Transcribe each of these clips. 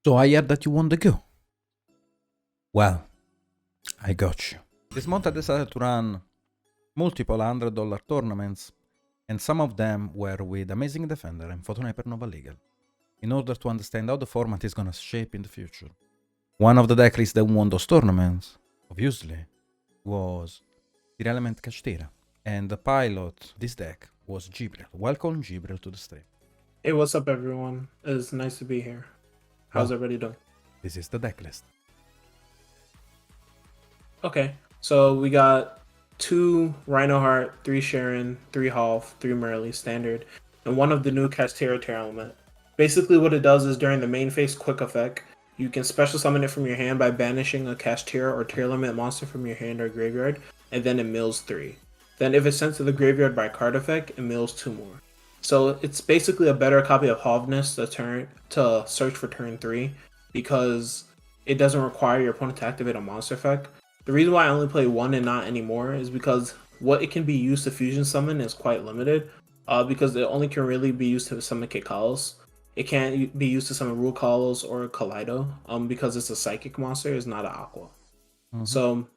So I heard that you want the go. Well, I got you. This month I decided to run multiple $100 tournaments, and some of them were with Amazing Defender and Photon Hypernova Legal, in order to understand how the format is gonna shape in the future. One of the deck lists that won those tournaments, obviously, was Tearlaments Kashtira, and the pilot this deck was Gibril. Welcome Gibril to the stream. Hey, what's up, everyone? It's nice to be here. How's everybody doing? This is the deck list. Okay, so we got 2 Rhinoheart, 3 Sharon, 3 Half, 3 Merly standard, and one of the new Kashtira Tearlaments. Basically, what it does is during the main phase quick effect, you can special summon it from your hand by banishing a Kashtira or Tearlaments monster from your hand or graveyard, and then it mills 3. Then if it's sent to the graveyard by card effect, it mills 2 more. So it's basically a better copy of Hovness to search for turn 3, because it doesn't require your opponent to activate a monster effect. The reason why I only play 1 and not anymore is because what it can be used to fusion summon is quite limited, because it only can really be used to summon Kikalos. It can't be used to summon Rukalos or Kaleido, because it's a psychic monster, it's not an aqua. So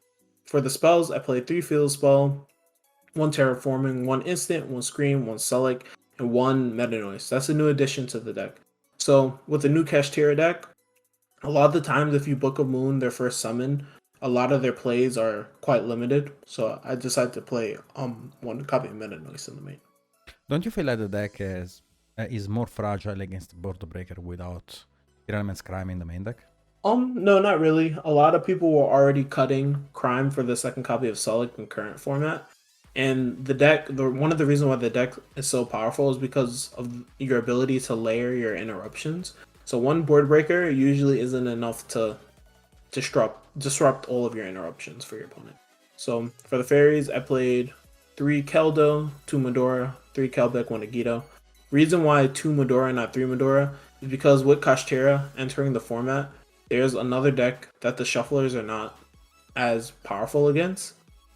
for the spells, I play 3 field spell, 1 terraforming, 1 instant, 1 scream, 1 Sulic, and 1 meta noise. That's a new addition to the deck. So with the new Kashtira deck, a lot of the times if you Book of Moon their first summon, a lot of their plays are quite limited. So I decided to play 1 copy of meta noise in the main. Don't you feel like the deck is more fragile against board breaker without Tearlaments Crime in the main deck? No, not really. A lot of people were already cutting Crime for the second copy of Sulic in current format. And the deck, one of the reasons why the deck is so powerful is because of your ability to layer your interruptions. So 1 board breaker usually isn't enough to disrupt all of your interruptions for your opponent. So for the fairies, I played 3 Keldo, 2 Medora, 3 Kelbeck, 1 Agito. Reason why 2 Medora, not 3 Medora, is because with Kashtira entering the format, there's another deck that the shufflers are not as powerful against.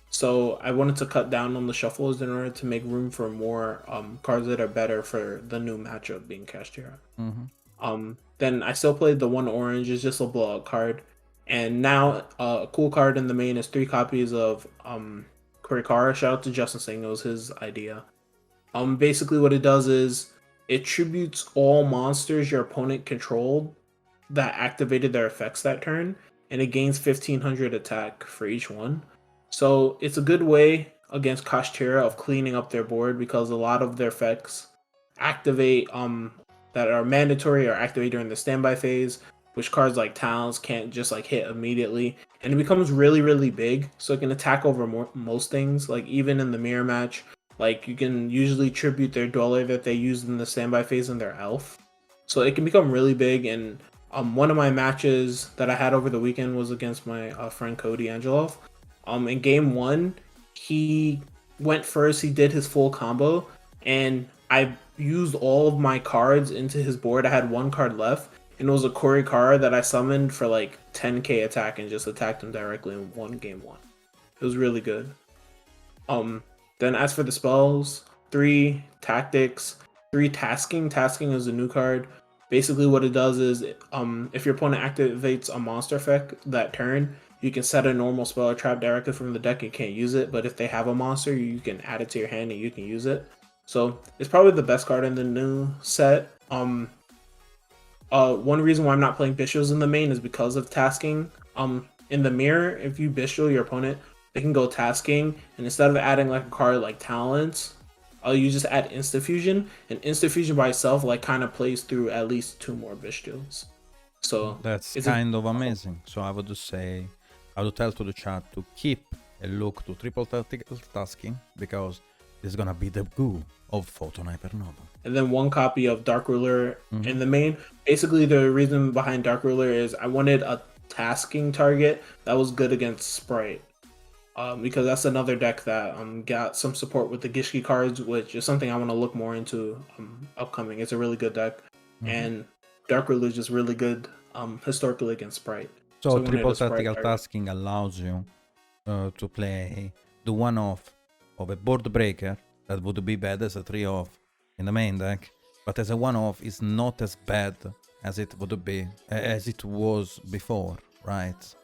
So I wanted to cut down on the shuffles in order to make room for more cards that are better for the new matchup being Kashtira. Then I still played the 1 orange, it's just a blowout card. And now a cool card in the main is 3 copies of Kurikara. Shout out to Justin Singh, it was his idea. Basically what it does is it tributes all monsters your opponent controlled that activated their effects that turn, and it gains 1500 attack for each one. So it's a good way against Kashtira of cleaning up their board, because a lot of their effects activate that are mandatory or activate during the standby phase, which cards like Talons can't just like hit immediately, and it becomes really, really big, so it can attack over most things. Like even in the mirror match, like you can usually tribute their Dweller that they used in the standby phase in their Elf, so it can become really big. And one of my matches that I had over the weekend was against my friend Cody Angelov. In game 1, he went first, he did his full combo, and I used all of my cards into his board. I had 1 card left, and it was a Kurikara that I summoned for like 10k attack and just attacked him directly and won game 1. It was really good. Then as for the spells, 3 tactics, 3 tasking. Tasking is a new card. Basically what it does is if your opponent activates a monster effect that turn, you can set a normal spell or trap directly from the deck and can't use it, but if they have a monster, you can add it to your hand and you can use it. So it's probably the best card in the new set. One reason why I'm not playing Bishops in the main is because of tasking. In the mirror, if you Bishop your opponent, they can go tasking, and instead of adding like a card like Talents, you just add Insta Fusion, and Insta Fusion by itself like kind of plays through at least 2 more Bishops. So that's kind of amazing. So I would say, I would tell to the chat to keep a look to triple tactical tasking, because this is gonna be the goo of Photon Hypernova. And then 1 copy of Dark Ruler in the main. Basically the reason behind Dark Ruler is I wanted a tasking target that was good against Sprite. Because that's another deck that got some support with the Gishki cards, which is something I want to look more into upcoming. It's a really good deck, and Dark Ruler is just really good historically against Sprite. So triple tactical tasking allows you to play the 1-off of a board breaker that would be bad as a 3-off in the main deck, but as a 1-off is not as bad as it would be, as it was before, right?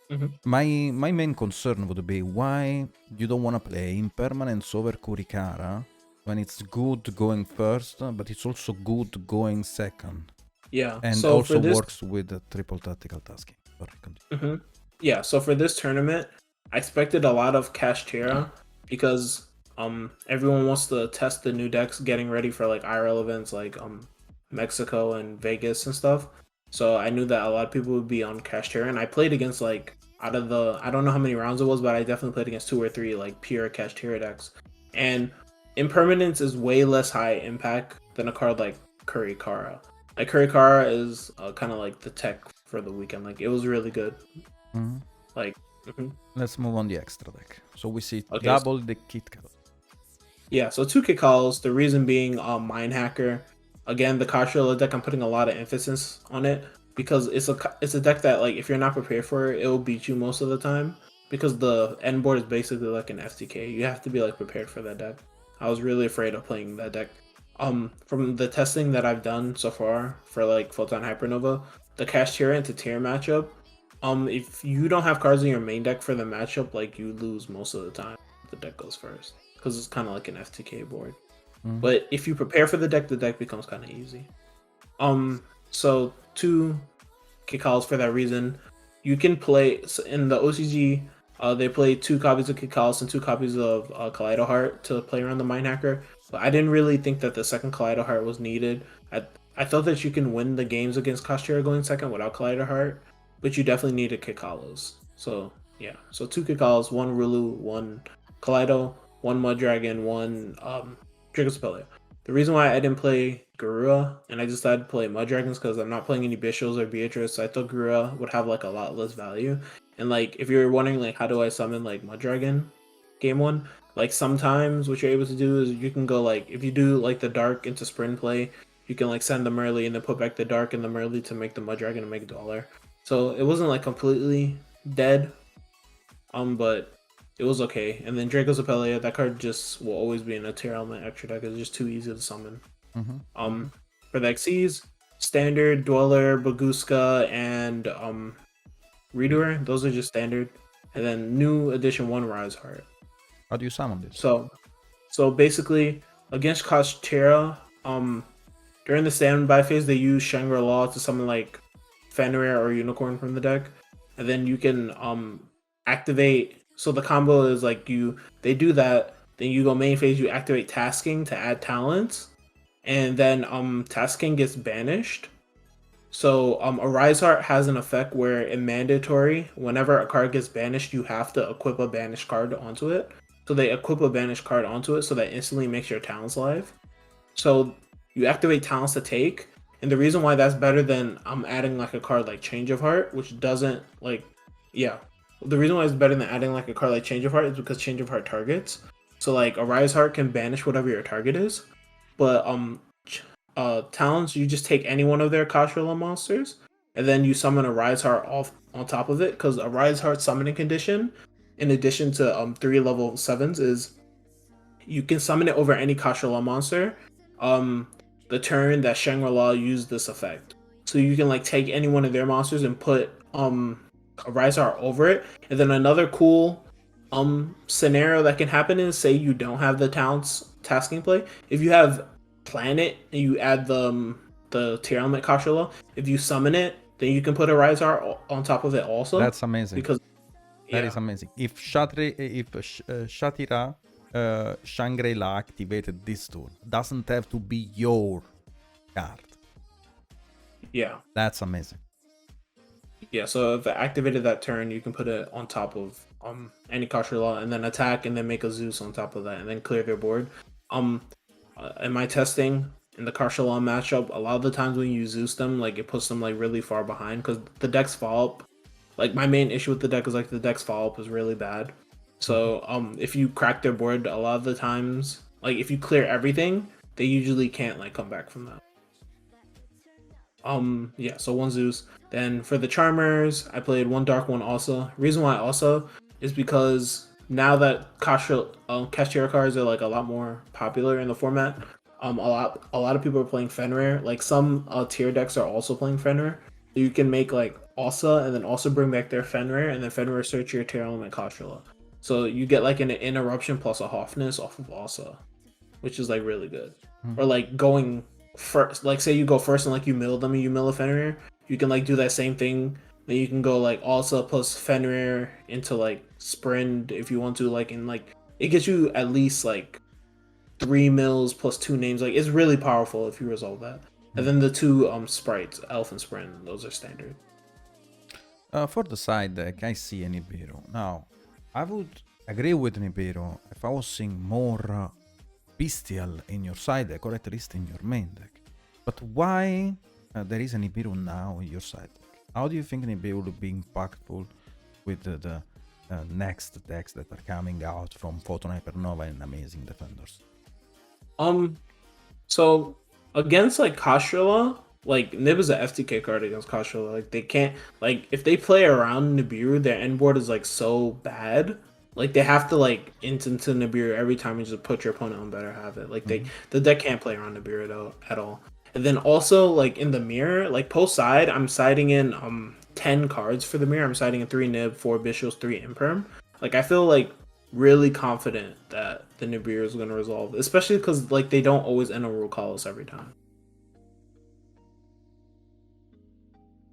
Mhm. My main concern would be why you don't want to play Impermanence over Kurikara when it's good going first, but it's also good going second. Yeah. And So for also this, works with the triple tactical tasking. Sorry, continue. yeah. So for this tournament, I expected a lot of Kashtira because everyone wants to test the new decks, getting ready for like IRL events like Mexico and Vegas and stuff. So I knew that a lot of people would be on Kashtira, and I played against like out of the I don't know how many rounds it was, but I definitely played against 2 or 3 like pure Kashtira decks. And Impermanence is way less high impact than a card like Kurikara. Like Kurikara is kind of like the tech for the weekend. Like it was really good. Mhm. Like Let's move on the extra deck. So we see okay, double the kit card. yeah. So 2 kick calls. The reason being Mind Hacker. Again, the Kashtira deck. I'm putting a lot of emphasis on it because it's a deck that like if you're not prepared for it, it will beat you most of the time because the end board is basically like an FTK. You have to be like prepared for that deck. I was really afraid of playing that deck. From the testing that I've done so far for like Photon Hypernova, the Kashtira into Tier matchup, if you don't have cards in your main deck for the matchup, like you lose most of the time. The deck goes first because it's kind of like an FTK board. Mhm. But if you prepare for the deck becomes kind of easy. So 2 kick calls for that reason. You can play in the OCG. They play 2 copies of Kikalis and 2 copies of Kaleido Heart to play around the Mind Hacker. But I didn't really think that the second Kaleido Heart was needed. I thought that you can win the games against Kashtira going second without Kaleido Heart, but you definitely needed Kikalos. So yeah, so 2 Kikalos, 1 Rulu, 1 Kaleido, 1 Mud Dragon, 1 Dragospelia. The reason why I didn't play Garura and I decided to play Mud Dragons because I'm not playing any Bishops or Beatrice, so I thought Garura would have like a lot less value. And like if you're wondering like how do I summon like Mud Dragon game one, like sometimes what you're able to do is you can go like if you do like the dark into sprint play, you can like send the Merly and then put back the dark and the Merly to make the Mud Dragon and make a dollar. So it wasn't like completely dead. But it was okay. And then Draco's Apelia, that card just will always be in a Tearlaments extra deck. It's just too easy to summon. Mhm. For the XCs, Standard, Dweller, Baguska, and Redoer, those are just standard. And then new edition 1 Riseheart. How do you summon this? So basically against Kashtira, during the standby phase they use Shangri-La to summon like Fenrir or Unicorn from the deck. And then you can activate, so the combo is like they do that, then you go main phase, you activate tasking to add talents, and then tasking gets banished. So a Rise Heart has an effect where in mandatory, whenever a card gets banished, you have to equip a banished card onto it. So they equip a banished card onto it, so that instantly makes your talents live. So you activate talents to take, and the reason why that's better than adding like a card like Change of Heart, which doesn't like, yeah. The reason why it's better than adding like a card like Change of Heart is because Change of Heart targets. So like a Rise Heart can banish whatever your target is, but talents you just take any one of their Kashtira monsters, and then you summon a Rise Heart off on top of it. Because a Rise Heart summoning condition, in addition to 3 level 7s, is you can summon it over any Kashtira monster. The turn that Shangri-La used this effect. So you can like take any one of their monsters and put a Rise Heart over it. And then another cool scenario that can happen is say you don't have the talents tasking play. If you have Planet and you add the Tearlaments Kashtira, if you summon it, then you can put a Rise Heart on top of it also. That's amazing. Because That is amazing. If Kashtira Shangri-Ira activated this turn, doesn't have to be your card. yeah. That's amazing. Yeah, so if it activated that turn, you can put it on top of any Kashtira and then attack and then make a Zeus on top of that and then clear their board. In my testing in the Kashtira matchup, a lot of the times when you Zeus them, like it puts them like really far behind because the deck's follow up. Like my main issue with the deck is like the deck's follow up is really bad. So if you crack their board, a lot of the times, like if you clear everything, they usually can't like come back from that. Yeah, so 1 Zeus. Then for the Charmers, I played 1 Dark, 1 Asa. Reason why Asa is because now that Kashtira cards are like a lot more popular in the format, A lot of people are playing Fenrir. Like some tier decks are also playing Fenrir. You can make like Asa and then also bring back their Fenrir and then Fenrir search your Tearlaments Kashtira. So you get like an interruption plus a Hoffness off of Asa, which is like really good. Or like going first, like say you go first and like you mill them and you mill a Fenrir, you can like do that same thing. Then you can go like Asa plus Fenrir into like Sprint if you want to, like in like it gets you at least like 3 mills plus 2 names. Like it's really powerful if you resolve that. And then the two sprites, Elf and Sprint, those are standard. For the side deck, I see a Nibiru. Now, I would agree with Nibiru if I was seeing more bestial in your side deck, or at least in your main deck. But why there is a Nibiru now in your side deck? How do you think Nibiru will be impactful with the next decks that are coming out from Photon Hypernova and Amazing Defenders? So against like Kashtira, like Nib is a FTK card against Kashtira. Like they can't, like if they play around Nibiru, their end board is like so bad. Like they have to like into Nibiru every time you just put your opponent on better habit. Like the deck can't play around Nibiru though at all. And then also like in the mirror, like post side, I'm siding in 10 cards for the mirror. I'm siding in 3 Nib, 4 Bishos, 3 Imperm. Like I feel like really confident that the Nibiru is going to resolve, especially because like they don't always end on Rukalos every time.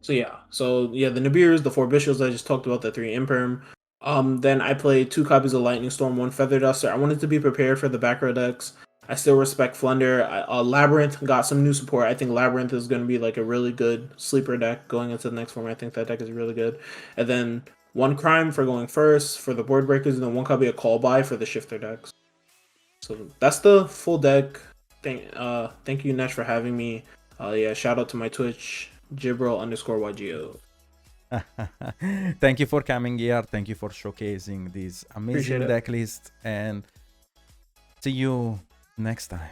So yeah, the Nibiru's, the 4 Bishops I just talked about, the 3 Imperm. Then I played 2 copies of Lightning Storm, 1 Feather Duster. I wanted to be prepared for the back row decks. I still respect Flunder. Labyrinth got some new support. I think Labyrinth is going to be like a really good sleeper deck going into the next form. I think that deck is really good. And then 1 Crime for going first for the board breakers, and then 1 copy of Call By for the shifter decks. So that's the full deck. Thank you, Nesh, for having me. Yeah, shout out to my Twitch, Jibril_YGO. Thank you for coming here. Thank you for showcasing this amazing deck list, and see you next time.